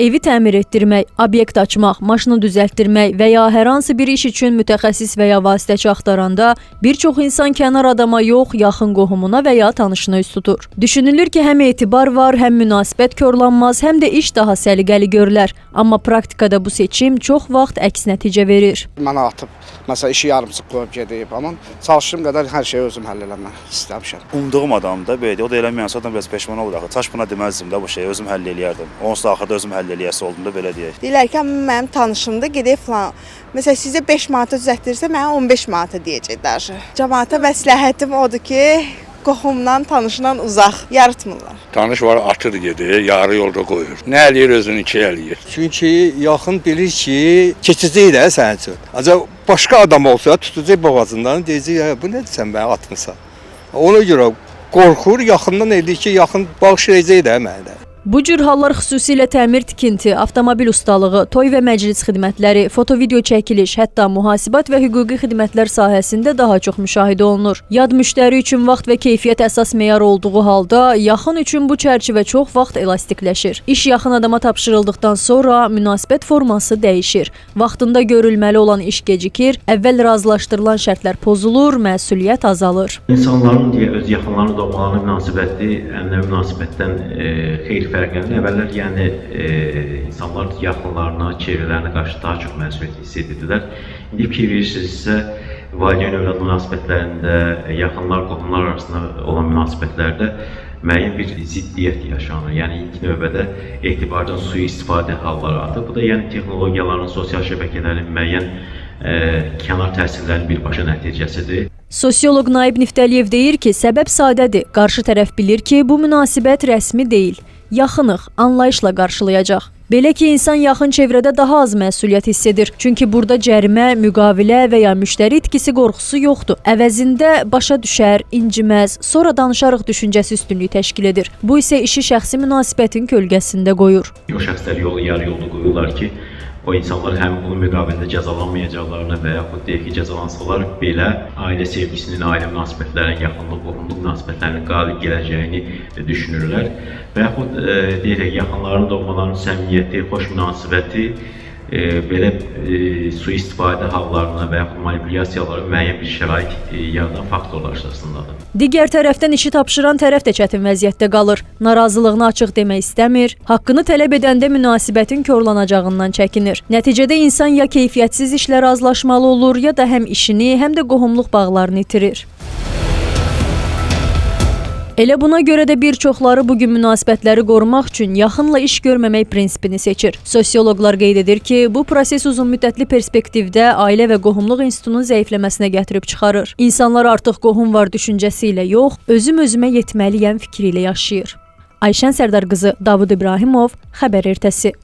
Evi təmir etdirmək, obyekt açmaq, maşını düzəltdirmək və ya hər hansı bir iş üçün mütəxəssis və ya vasitəçi axtaranda bir çox insan kənar adama yox, yaxın qohumuna və ya tanışına üst tutur. Düşünülür ki, həm etibar var, həm münasibət korlanmaz, həm də iş daha səliqəli görülər. Amma praktikada bu seçim çox vaxt əks nəticə verir. Mənə atıb, məsələn, işi yarımçıq qoyub gedib, amma çalışdığım qədər hər şeyi özüm həll eləmək istəmişəm. Umduğum adam da belə, o da eləməyənsə adam biraz peşman olur axı. Çaş buna deməzdim də bu şeyi özüm həll eləyərdim. Onsuz da axırda özüm həll eləyəsi oldum da belə deyək. Deyirlər ki, mənim tanışımda gedib falan. Məsələn, sizə 5 manata düzəltdirsə, mənə 15 manata deyəcəklər. Cəmaata məsləhətim odur ki, qohumdan, tanışından uzaq yaratmırlar. Tanış var, atır gedir, yarı yolda qoyur. Nə eləyir özünü iki eləyir. Çünki yaxın bilir ki, keçəcək də sənin üçün. Ancaq başqa adam olsa tutacaq boğazından, deyəcək, bu nədir sən mənə atmısan? Ona görə qorxur, yaxından eləyir ki, yaxın bağışlayacaq da mənə. Bu cür hallar xüsusilə təmir tikinti, avtomobil ustalığı, toy və məclis xidmətləri, foto-video çəkiliş, hətta mühasibat və hüquqi xidmətlər sahəsində daha çox müşahidə olunur. Yad müştəri üçün vaxt və keyfiyyət əsas meyar olduğu halda, yaxın üçün bu çərçivə çox vaxt elastikləşir. İş yaxın adama tapşırıldıqdan sonra münasibət forması dəyişir. Vaxtında görülməli olan iş gecikir, əvvəl razılaşdırılan şərtlər pozulur, məsuliyyət azalır. İnsanların öz yaxınlarına doğmalarına münasibəti ənənəvi münasibətdən xeyli fərqlənir. Əvvəllər yəni insanlar yaxınlarına, çevrələrinə qarşı daha çox məsuliyyət hiss edirdilər. İndi fikir verirsinizsə, valideyn-övlad münasibətlərində, yaxınlar, qohumlar arasında olan münasibətlərdə müəyyən bir ziddiyyət yaşanır. Yəni ilk növbədə etibardan sui-istifadə halları artır. Bu da yəni texnologiyaların, sosial şəbəkələrin müəyyən kənar təsirlərin birbaşa nəticəsidir. Sosioloq Naib Niftəliyev deyir ki, səbəb sadədir. Qarşı tərəf bilir ki, bu münasibət rəsmi deyil. Yaxınıq, anlayışla qarşılayacaq. Belə ki, insan yaxın çevrədə daha az məsuliyyət hiss edir. Çünki burada cərimə, müqavilə və ya müştəri itkisi qorxusu yoxdur. Əvəzində başa düşər, inciməz, sonra danışarıq düşüncəsi üstünlüyü təşkil edir. Bu isə işi şəxsi münasibətin kölgəsində qoyur. O şəxslər yarı yolda qoyurlar ki, o insanlar həm bunun müqabilində cəzalanmayacaqlarını və yaxud deyək ki, cəzalansalar belə ailə sevgisinin, ailə münasibətlərinin, yaxınlıq, qohumluq münasibətlərinin qalib gələcəyini düşünürlər. Və yaxud deyək yaxınların doğmalarının səmimiyyəti, xoş münasibəti belə sui-istifadə hallarına və yaxud manipulyasiyalara müəyyən bir şərait yaradan faktorlar arasındadır. Digər tərəfdən işi tapşıran tərəf də çətin vəziyyətdə qalır. Narazılığını açıq demək istəmir, haqqını tələb edəndə münasibətin korlanacağından çəkinir. Nəticədə insan ya keyfiyyətsiz işlə razılaşmalı olur, ya da həm işini, həm də qohumluq bağlarını itirir. Elə buna görə də bir çoxları bugün münasibətləri qorumaq üçün yaxınla iş görməmək prinsipini seçir. Sosioloqlar qeyd edir ki, bu proses uzunmüddətli perspektivdə ailə və qohumluq institutunun zəifləməsinə gətirib çıxarır. İnsanlar artıq qohum var düşüncəsi ilə yox, özüm özümə yetməliyəm fikri ilə yaşayır. Ayşən Sərdar qızı, Davud İbrahimov, Xəbər ertəsi.